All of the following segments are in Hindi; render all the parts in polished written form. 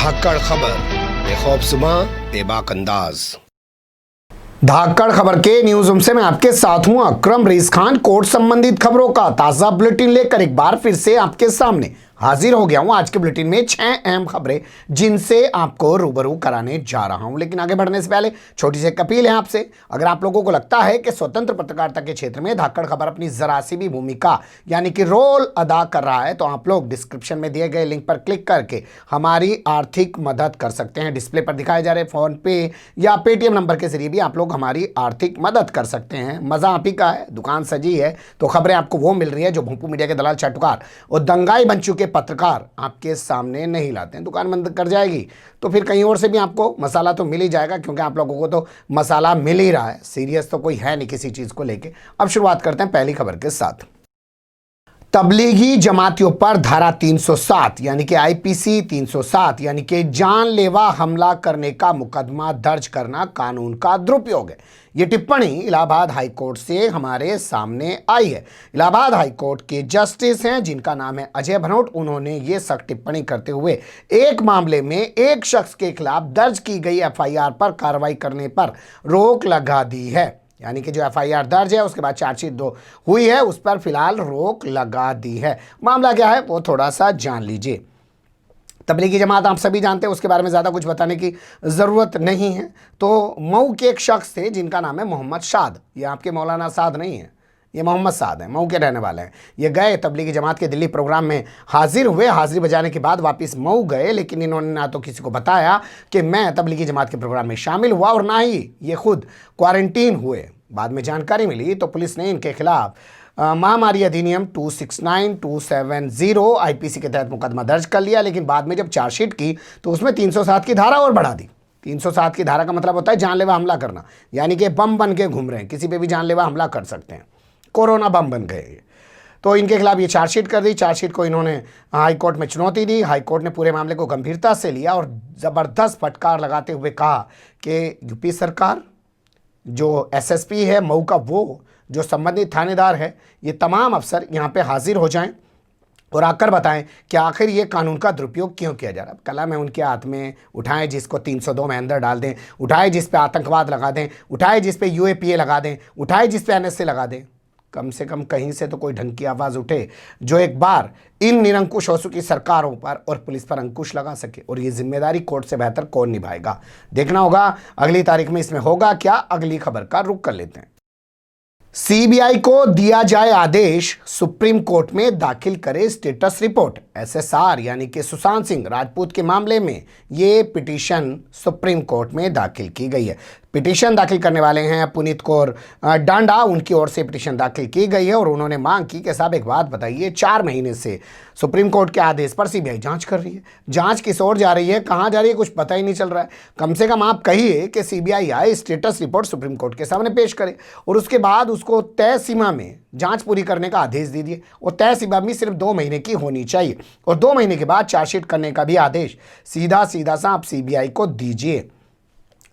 धाकड़ खबर, बेखौफसुमा बेबाक अंदाज। धाकड़ खबर के न्यूज रूम से मैं आपके साथ हूं अकरम रेस खान। कोर्ट संबंधित खबरों का ताजा बुलेटिन लेकर एक बार फिर से आपके सामने हाजिर हो गया हूं। आज के बुलेटिन में 6 अहम खबरें जिनसे आपको रूबरू कराने जा रहा हूं। लेकिन आगे बढ़ने से पहले छोटी सी एक अपील है आपसे। अगर आप लोगों को लगता है कि स्वतंत्र पत्रकारिता के क्षेत्र में धाकड़ खबर अपनी जरा सी भी भूमिका यानी कि रोल अदा कर रहा है, तो आप लोग डिस्क्रिप्शन में दिए गए लिंक पर क्लिक करके हमारी आर्थिक मदद कर सकते हैं। डिस्प्ले पर दिखाए जा रहे फोन पे या पेटीएम नंबर के जरिए भी आप लोग हमारी आर्थिक मदद कर सकते हैं। मजा आप ही का है, दुकान सजी है तो खबरें आपको वो मिल रही है जो भोंपू मीडिया के दलाल, चाटुकार और दंगाई बन चुके पत्रकार आपके सामने नहीं लाते हैं। दुकान बंद कर जाएगी तो फिर कहीं और से भी आपको मसाला तो मिल ही जाएगा, क्योंकि आप लोगों को तो मसाला मिल ही रहा है। सीरियस तो कोई है नहीं किसी चीज को लेके। अब शुरुआत करते हैं पहली खबर के साथ। तबलीगी जमातियों पर धारा 307 यानी कि आईपीसी 307 यानी कि जानलेवा हमला करने का मुकदमा दर्ज करना कानून का दुरुपयोग है। ये टिप्पणी इलाहाबाद हाई कोर्ट से हमारे सामने आई है। इलाहाबाद हाई कोर्ट के जस्टिस हैं जिनका नाम है अजय भनोट। उन्होंने ये सख्त टिप्पणी करते हुए एक मामले में एक शख्स के खिलाफ दर्ज की गई एफआईआर पर कार्रवाई करने पर रोक लगा दी है। यानी कि जो एफआईआर दर्ज है उसके बाद चार्जशीट जो हुई है उस पर फिलहाल रोक लगा दी है। मामला क्या है वो थोड़ा सा जान लीजिए। तबलीगी जमात आप सभी जानते हैं, उसके बारे में ज़्यादा कुछ बताने की ज़रूरत नहीं है। तो मऊ के एक शख्स थे जिनका नाम है मोहम्मद साद। ये आपके मौलाना साद नहीं है, ये मोहम्मद साद हैं, मऊ के रहने वाले हैं। ये गए तबलीगी जमात के दिल्ली प्रोग्राम में हाजिर हुए। हाजिरी बजाने के बाद वापस मऊ गए, लेकिन इन्होंने ना तो किसी को बताया कि मैं तबलीगी जमात के प्रोग्राम में शामिल हुआ और ना ही ये खुद क्वारंटीन हुए। बाद में जानकारी मिली तो पुलिस ने इनके खिलाफ महामारी अधिनियम 269 270 आईपीसी के तहत मुकदमा दर्ज कर लिया। लेकिन बाद में जब चार्जशीट की तो उसमें 307 की धारा और बढ़ा दी। 307 की धारा का मतलब होता है जानलेवा हमला करना, यानी कि बम बन के घूम रहे हैं, किसी पे भी जानलेवा हमला कर सकते हैं। कोरोना बम बन गए तो इनके खिलाफ ये चार्जशीट कर दी। चार्जशीट को इन्होंने हाई कोर्ट में चुनौती दी। हाई कोर्ट ने पूरे मामले को गंभीरता से लिया और ज़बरदस्त फटकार लगाते हुए कहा कि यूपी सरकार, जो एसएसपी है मऊ का, वो जो संबंधित थानेदार है, ये तमाम अफसर यहाँ पे हाजिर हो जाएं और आकर बताएं कि आखिर ये कानून का दुरुपयोग क्यों किया जा रहा है। कलम है उनके हाथ में, उठाएं जिसको 302 में अंदर डाल दें, उठाएं जिस पे आतंकवाद लगा दें, उठाएं जिस पे यूएपीए लगा दें, उठाएं जिस पे एनएसए लगा दें। कम से कम कहीं से तो कोई ढंग की आवाज़ उठे जो एक बार इन निरंकुश हो चुकी सरकारों पर और पुलिस पर अंकुश लगा सके। और ये जिम्मेदारी कोर्ट से बेहतर कौन निभाएगा, देखना होगा अगली तारीख में इसमें होगा क्या। अगली खबर का रुख कर लेते हैं। सीबीआई को दिया जाए आदेश, सुप्रीम कोर्ट में दाखिल करे स्टेटस रिपोर्ट। एसएसआर यानी कि सुशांत सिंह राजपूत के मामले में ये पिटीशन सुप्रीम कोर्ट में दाखिल की गई है। पिटीशन दाखिल करने वाले हैं पुनीत कौर डांडा, उनकी ओर से पिटीशन दाखिल की गई है और उन्होंने मांग की कि साहब एक बात बताइए, 4 महीने से सुप्रीम कोर्ट के आदेश पर सीबीआई जांच कर रही है। जांच किस ओर जा रही है, कहां जा रही है, कुछ पता ही नहीं चल रहा है। कम से कम आप कहिए कि सीबीआई आए, स्टेटस रिपोर्ट सुप्रीम कोर्ट के सामने पेश करे और उसके बाद उसको तय सीमा में जांच पूरी करने का आदेश दे दिए। और तय सीमा भी सिर्फ 2 महीने की होनी चाहिए और 2 महीने के बाद चार्जशीट करने का भी आदेश सीधा सा आप सीबीआई को दीजिए।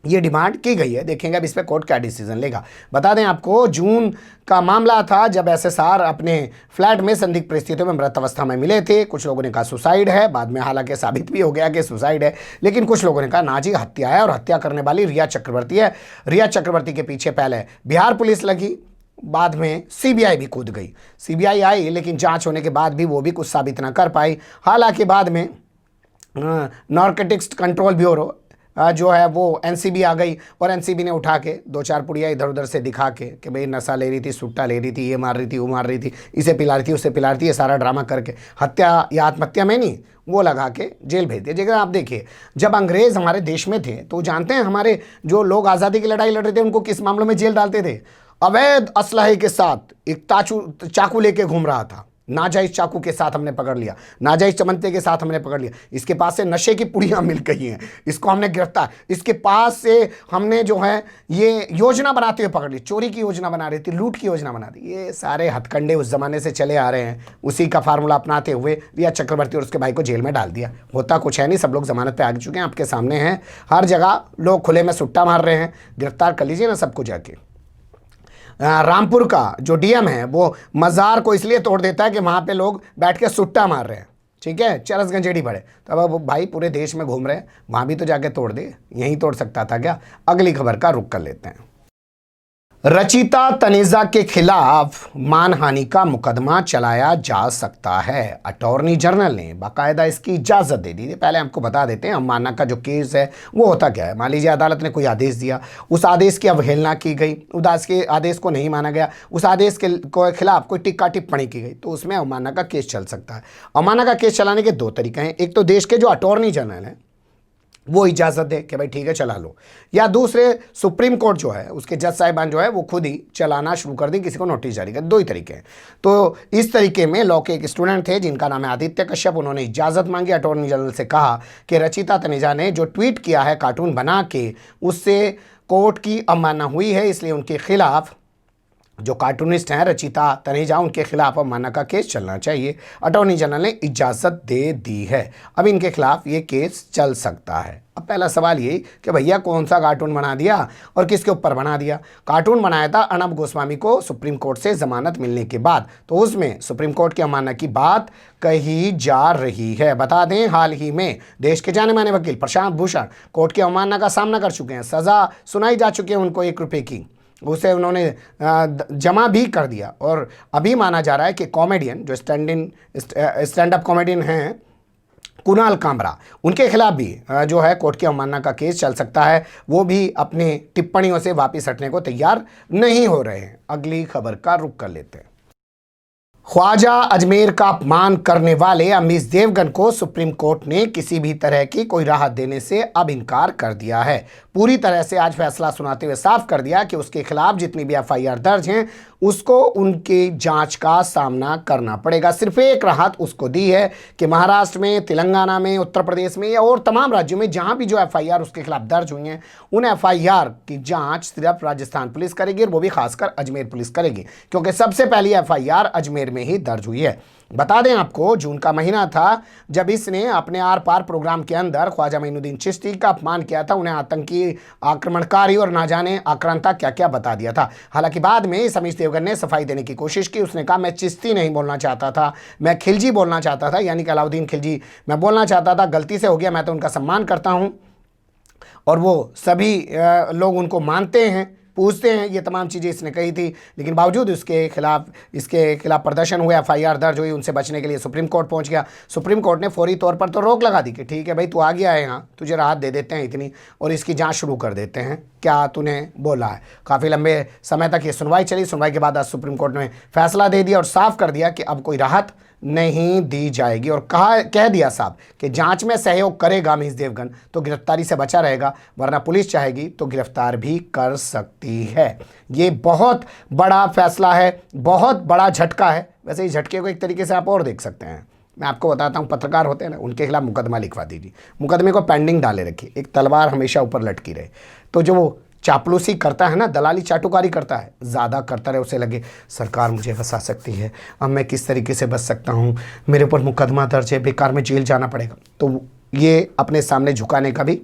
ये डिमांड की गई है। देखेंगे अब इस पर कोर्ट क्या डिसीजन लेगा। बता दें आपको, जून का मामला था जब एसएसआर अपने फ्लैट में संदिग्ध परिस्थितियों में मृत अवस्था में मिले थे। कुछ लोगों ने कहा सुसाइड है, बाद में हालांकि साबित भी हो गया कि सुसाइड है, लेकिन कुछ लोगों ने कहा ना जी हत्या है और हत्या करने वाली रिया चक्रवर्ती है। रिया चक्रवर्ती के पीछे पहले बिहार पुलिस लगी, बाद में सीबीआई भी कूद गई। सीबीआई आई लेकिन जांच होने के बाद भी वो भी कुछ साबित ना कर पाई। हालांकि बाद में नारकोटिक्स कंट्रोल ब्यूरो जो है वो एनसीबी आ गई और एनसीबी ने उठा के 2-4 पुड़िया इधर उधर से दिखा के कि भाई नशा ले रही थी, सुट्टा ले रही थी, ये मार रही थी, वो मार रही थी, इसे पिला रही थी, उसे पिला रही थी, ये सारा ड्रामा करके हत्या या आत्महत्या में नहीं वो लगा के जेल भेज दिया। जगह आप देखिए, जब अंग्रेज़ हमारे देश में थे तो जानते हैं हमारे जो लोग आज़ादी की लड़ाई लड़ रहे थे उनको किस मामलों में जेल डालते थे। अवैध असलहे के साथ एक चाकू लेके घूम रहा था, नाजायज चाकू के साथ हमने पकड़ लिया, नाजायज चमनते के साथ हमने पकड़ लिया, इसके पास से नशे की पुड़ियाँ मिल गई हैं, इसको हमने गिरफ्तार, इसके पास से हमने जो है ये योजना बनाते हुए पकड़ ली, चोरी की योजना बना रही थी, लूट की योजना बना दी। ये सारे हथकंडे उस जमाने से चले आ रहे हैं। उसी का फार्मूला अपनाते हुए रिया चक्रवर्ती और उसके भाई को जेल में डाल दिया। होता कुछ है नहीं, सब लोग जमानत पे आ चुके हैं, आपके सामने हैं। हर जगह लोग खुले में सुट्टा मार रहे हैं, गिरफ्तार कर लीजिए ना सबको जाके। रामपुर का जो डीएम है वो मज़ार को इसलिए तोड़ देता है कि वहाँ पे लोग बैठ के सुट्टा मार रहे हैं। ठीक है, चरस गंजेड़ी बढ़े। तो अब भाई पूरे देश में घूम रहे हैं, वहाँ भी तो जाके तोड़ दे, यहीं तोड़ सकता था क्या। अगली खबर का रुख कर लेते हैं। रचिता तनेजा के खिलाफ मानहानि का मुकदमा चलाया जा सकता है, अटॉर्नी जनरल ने बाकायदा इसकी इजाजत दे दी थी। पहले हमको बता देते हैं अवमानना का जो केस है वो होता क्या है। मान लीजिए अदालत ने कोई आदेश दिया, उस आदेश की अवहेलना की गई, उदास के आदेश को नहीं माना गया, उस आदेश के खिलाफ कोई टिक्का टिप्पणी की गई, तो उसमें अवमानना का केस चल सकता है। अवमानना का केस चलाने के दो तरीके हैं, एक तो देश के जो अटॉर्नी जनरल हैं वो इजाज़त दे कि भाई ठीक है चला लो, या दूसरे सुप्रीम कोर्ट जो है उसके जज साहिबान जो है वो खुद ही चलाना शुरू कर दें, किसी को नोटिस जारी कर। दो ही तरीके हैं। तो इस तरीके में लॉ के एक स्टूडेंट थे जिनका नाम है आदित्य कश्यप, उन्होंने इजाज़त मांगी, अटॉर्नी जनरल से कहा कि रचिता तनेजा ने जो ट्वीट किया है कार्टून बना के, उससे कोर्ट की अवमानना हुई है, इसलिए उनके खिलाफ जो कार्टूनिस्ट हैं रचिता तनेजा, उनके खिलाफ अवमानना का केस चलना चाहिए। अटॉर्नी जनरल ने इजाज़त दे दी है, अब इनके खिलाफ ये केस चल सकता है। अब पहला सवाल ये कि भैया कौन सा कार्टून बना दिया और किसके ऊपर बना दिया। कार्टून बनाया था अर्णब गोस्वामी को सुप्रीम कोर्ट से जमानत मिलने के बाद, तो उसमें सुप्रीम कोर्ट की अवमानना की बात कही जा रही है। बता दें हाल ही में देश के जाने माने वकील प्रशांत भूषण कोर्ट की अवमानना का सामना कर चुके हैं, सज़ा सुनाई जा चुकी है उनको 1 रुपये की, उसे उन्होंने जमा भी कर दिया। और अभी माना जा रहा है कि कॉमेडियन जो स्टैंड अप कॉमेडियन हैं कुणाल कामरा, उनके खिलाफ भी जो है कोर्ट की अवमानना का केस चल सकता है। वो भी अपनी टिप्पणियों से वापस हटने को तैयार नहीं हो रहे हैं। अगली खबर का रुख कर लेते हैं। ख्वाजा अजमेर का अपमान करने वाले अमीश देवगन को सुप्रीम कोर्ट ने किसी भी तरह की कोई राहत देने से अब इनकार कर दिया है। पूरी तरह से आज फैसला सुनाते हुए साफ कर दिया कि उसके खिलाफ जितनी भी एफआईआर दर्ज हैं उसको उनकी जांच का सामना करना पड़ेगा। सिर्फ एक राहत उसको दी है कि महाराष्ट्र में, तेलंगाना में, उत्तर प्रदेश में या और तमाम राज्यों में जहां भी जो एफआईआर उसके खिलाफ दर्ज हुई हैं उन एफआईआर की जांच सिर्फ राजस्थान पुलिस करेगी, और वो भी खासकर अजमेर पुलिस करेगी, क्योंकि सबसे पहली एफआईआर अजमेर में ही दर्ज हुई है। बता दें आपको, जून का महीना था जब इसने अपने आर पार प्रोग्राम के अंदर ख्वाजा मोइनुद्दीन चिश्ती का अपमान किया था, उन्हें आतंकी, आक्रमणकारी और ना जाने आक्रांता क्या क्या बता दिया था। हालांकि बाद में अमीश देवगन ने सफाई देने की कोशिश की। उसने कहा मैं चिश्ती नहीं बोलना चाहता था, मैं खिलजी बोलना चाहता था, यानी कि अलाउद्दीन खिलजी मैं बोलना चाहता था, गलती से हो गया, मैं तो उनका सम्मान करता हूँ और वो सभी लोग उनको मानते हैं, पूछते हैं, ये तमाम चीज़ें इसने कही थी। लेकिन बावजूद इसके खिलाफ प्रदर्शन हुए, एफआईआर दर्ज हुई, उनसे बचने के लिए सुप्रीम कोर्ट पहुंच गया। सुप्रीम कोर्ट ने फौरी तौर पर तो रोक लगा दी कि ठीक है भाई तू आ गया है यहाँ, तुझे राहत दे देते हैं इतनी, और इसकी जांच शुरू कर देते हैं, क्या तूने बोला है। काफ़ी लंबे समय तक ये सुनवाई चली। सुनवाई के बाद आज सुप्रीम कोर्ट ने फैसला दे दिया और साफ कर दिया कि अब कोई राहत नहीं दी जाएगी, और कह दिया साहब कि जांच में सहयोग करेगा अमीश देवगन तो गिरफ्तारी से बचा रहेगा, वरना पुलिस चाहेगी तो गिरफ्तार भी कर सकती है। ये बहुत बड़ा फैसला है, बहुत बड़ा झटका है। वैसे इस झटके को एक तरीके से आप और देख सकते हैं, मैं आपको बताता हूँ, पत्रकार होते हैं ना, उनके खिलाफ मुकदमा लिखवा दीजिए, मुकदमे को पेंडिंग डाले रखिए, एक तलवार हमेशा ऊपर लटकी रहे, तो जो वो चापलूसी करता है ना, दलाली चाटुकारी करता है, ज़्यादा करता रहे, उसे लगे सरकार मुझे फंसा सकती है, अब मैं किस तरीके से बच सकता हूँ, मेरे ऊपर मुकदमा दर्ज है, बेकार में जेल जाना पड़ेगा। तो ये अपने सामने झुकाने का भी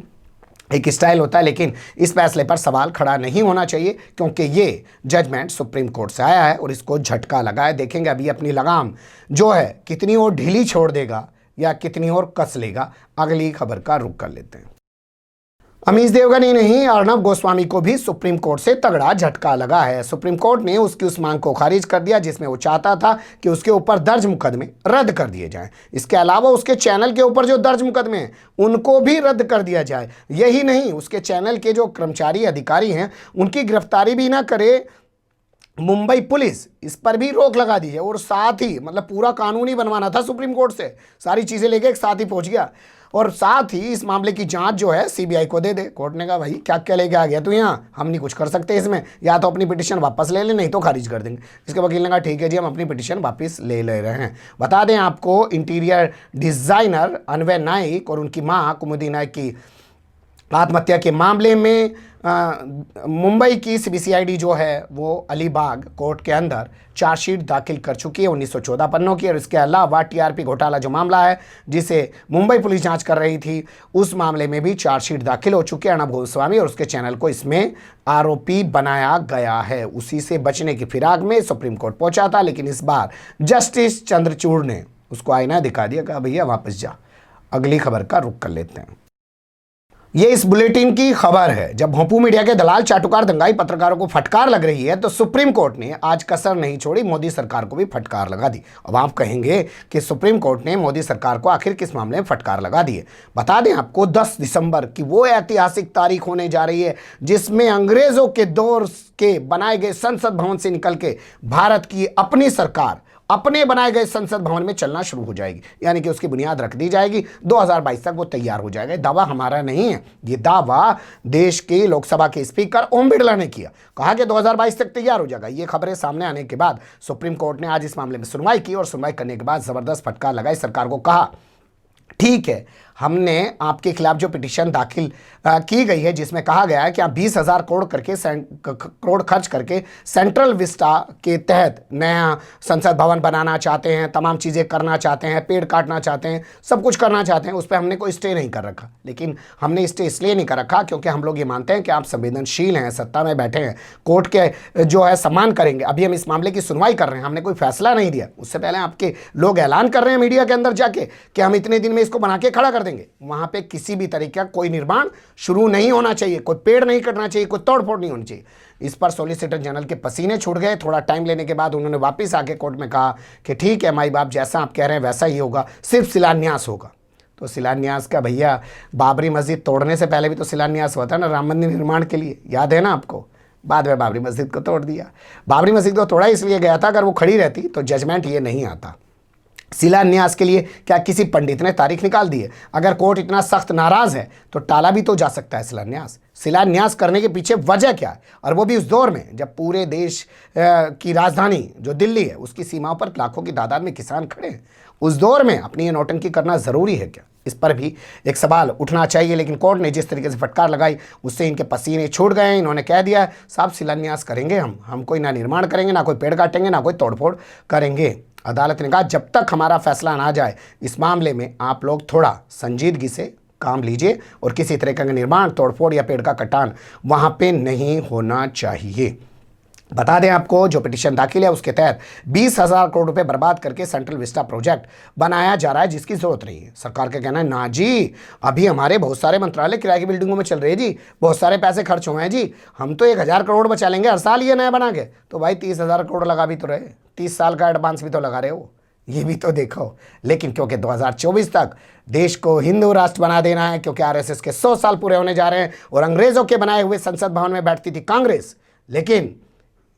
एक स्टाइल होता है। लेकिन इस फैसले पर सवाल खड़ा नहीं होना चाहिए, क्योंकि ये जजमेंट सुप्रीम कोर्ट से आया है और इसको झटका लगा है। देखेंगे अभी अपनी लगाम जो है कितनी और ढीली छोड़ देगा या कितनी और कस लेगा। अगली खबर का रुख कर लेते हैं। अमीश देवगन ही नहीं, अर्णब गोस्वामी को भी सुप्रीम कोर्ट से तगड़ा झटका लगा है। सुप्रीम कोर्ट ने उसकी उस मांग को खारिज कर दिया जिसमें वो चाहता था कि उसके ऊपर दर्ज मुकदमे रद्द कर दिए जाएं। इसके अलावा उसके चैनल के ऊपर जो दर्ज मुकदमे हैं उनको भी रद्द कर दिया जाए। यही नहीं, उसके चैनल के जो कर्मचारी अधिकारी हैं उनकी गिरफ्तारी भी ना करे मुंबई पुलिस, इस पर भी रोक लगा दी है। और साथ ही मतलब पूरा कानून ही बनवाना था सुप्रीम कोर्ट से, सारी चीज़ें लेके एक साथ ही पहुंच गया। और साथ ही इस मामले की जांच जो है सीबीआई को दे दे। कोर्ट ने कहा भाई क्या क्या लेके आ गया तू यहाँ, हम नहीं कुछ कर सकते इसमें, या तो अपनी पिटीशन वापस ले ले नहीं तो खारिज कर देंगे। इसके वकील ने कहा ठीक है जी, हम अपनी पिटीशन वापस ले रहे हैं। बता दें आपको, इंटीरियर डिज़ाइनर अनवय नाइक और उनकी माँ कुमुदी नाइक की आत्महत्या के मामले में मुंबई की सीबीसीआईडी जो है वो अलीबाग कोर्ट के अंदर चार्जशीट दाखिल कर चुकी है 1914 पन्नों की। और इसके अलावा टीआरपी घोटाला जो मामला है जिसे मुंबई पुलिस जांच कर रही थी, उस मामले में भी चार्जशीट दाखिल हो चुकी है। अर्णब गोस्वामी और उसके चैनल को इसमें आरोपी बनाया गया है। उसी से बचने की फिराक में सुप्रीम कोर्ट पहुंचा था, लेकिन इस बार जस्टिस चंद्रचूड़ ने उसको आईना दिखा दिया, कहा भैया वापस जा। अगली खबर का रुख कर लेते हैं। ये इस बुलेटिन की खबर है। जब भोंपू मीडिया के दलाल, चाटुकार, दंगाई पत्रकारों को फटकार लग रही है तो सुप्रीम कोर्ट ने आज कसर नहीं छोड़ी, मोदी सरकार को भी फटकार लगा दी। अब आप कहेंगे कि सुप्रीम कोर्ट ने मोदी सरकार को आखिर किस मामले में फटकार लगा दी है। बता दें आपको, 10 दिसंबर की वो ऐतिहासिक तारीख होने जा रही है जिसमें अंग्रेजों के दौर के बनाए गए संसद भवन से निकल के भारत की अपनी सरकार अपने बनाए गए संसद भवन में चलना शुरू हो जाएगी, यानी कि उसकी बुनियाद रख दी जाएगी। 2022 तक वो तैयार हो जाएगा। दावा हमारा नहीं है, ये दावा देश के लोकसभा के स्पीकर ओम बिरला ने किया। कहा कि 2022 तक तैयार हो जाएगा। ये खबरें सामने आने के बाद सुप्रीम कोर्ट ने आज इस मामले में सुनवाई की और सुनवाई करने के बाद जबरदस्त फटकार लगाई सरकार को। कहा ठीक है, हमने आपके खिलाफ जो पिटीशन दाखिल की गई है जिसमें कहा गया है कि आप 20,000 करोड़ खर्च करके सेंट्रल विस्टा के तहत नया संसद भवन बनाना चाहते हैं, तमाम चीज़ें करना चाहते हैं, पेड़ काटना चाहते हैं, सब कुछ करना चाहते हैं, उस पर हमने कोई स्टे नहीं कर रखा। लेकिन हमने स्टे इसलिए नहीं कर रखा क्योंकि हम लोग ये मानते हैं कि आप संवेदनशील हैं, सत्ता में बैठे हैं, कोर्ट के जो है सम्मान करेंगे। अभी हम इस मामले की सुनवाई कर रहे हैं, हमने कोई फैसला नहीं दिया। उससे पहले आपके लोग ऐलान कर रहे हैं मीडिया के अंदर जाके कि हम इतने दिन में इसको बना के खड़ा कर देंगे। वहां पे किसी भी तरीके का कोई निर्माण शुरू नहीं होना चाहिए, कोई पेड़ नहीं कटना चाहिए, कोई तोड़फोड़ नहीं होनी चाहिए। इस पर सॉलिसिटर जनरल के पसीने छूट गए। थोड़ा टाइम लेने के बाद उन्होंने वापस आके कोर्ट में कहा कि ठीक है माई बाप, जैसा आप कह रहे हैं वैसा ही होगा, सिर्फ शिलान्यास होगा। तो शिलान्यास का भैया, बाबरी मस्जिद तोड़ने से पहले भी तो शिलान्यास हुआ था ना, राम मंदिर निर्माण के लिए, याद है ना आपको। बाद में बाबरी मस्जिद को तोड़ दिया। बाबरी मस्जिद को तोड़ा इसलिए गया था, अगर वो खड़ी रहती तो जजमेंट ये नहीं आता। शिलान्यास के लिए क्या किसी पंडित ने तारीख निकाल दी है? अगर कोर्ट इतना सख्त नाराज है तो टाला भी तो जा सकता है शिलान्यास। शिलान्यास करने के पीछे वजह क्या है? और वो भी उस दौर में जब पूरे देश की राजधानी जो दिल्ली है उसकी सीमाओं पर लाखों की तादाद में किसान खड़े हैं। उस दौर में अपनी ये नौटंकी करना ज़रूरी है क्या? इस पर भी एक सवाल उठना चाहिए। लेकिन कोर्ट ने जिस तरीके से फटकार लगाई उससे इनके पसीने छूट गए। इन्होंने कह दिया साहब शिलान्यास करेंगे, हम कोई ना निर्माण करेंगे, ना कोई पेड़ काटेंगे, ना कोई तोड़फोड़ करेंगे। अदालत ने कहा जब तक हमारा फैसला ना जाए इस मामले में आप लोग थोड़ा संजीदगी से काम लीजिए और किसी तरह का निर्माण, तोड़फोड़ या पेड़ का कटान वहाँ पे नहीं होना चाहिए। बता दें आपको, जो पिटीशन दाखिल है उसके तहत 20,000 करोड़ रुपए बर्बाद करके सेंट्रल विस्टा प्रोजेक्ट बनाया जा रहा है जिसकी जरूरत नहीं है। सरकार का कहना है ना जी, अभी हमारे बहुत सारे मंत्रालय किराए की बिल्डिंगों में चल रहे हैं जी, बहुत सारे पैसे खर्च हुए हैं जी, हम तो 1,000 करोड़ बचा लेंगे हर साल ये नया बना के। तो भाई 30,000 करोड़ लगा भी तो रहे, 30 साल का एडवांस भी तो लगा रहे हो, ये भी तो देखो। लेकिन क्योंकि 2024 तक देश को हिंदू राष्ट्र बना देना है, क्योंकि आरएसएस के 100 साल पूरे होने जा रहे हैं और अंग्रेजों के बनाए हुए संसद भवन में बैठती थी कांग्रेस, लेकिन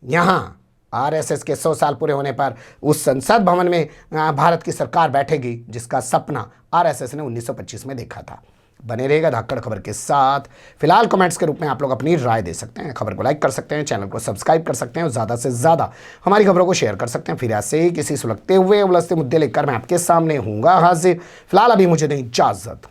यहाँ आरएसएस के 100 साल पूरे होने पर उस संसद भवन में भारत की सरकार बैठेगी जिसका सपना आरएसएस ने 1925 में देखा था। बने रहेगा धाकड़ खबर के साथ। फिलहाल कमेंट्स के रूप में आप लोग अपनी राय दे सकते हैं, खबर को लाइक कर सकते हैं, चैनल को सब्सक्राइब कर सकते हैं और ज़्यादा से ज़्यादा हमारी खबरों को शेयर कर सकते हैं। फिर ऐसे ही किसी सुलगते हुए उलझते मुद्दे लेकर मैं आपके सामने हूँगा हाजिर। फिलहाल अभी मुझे दें इजाज़त।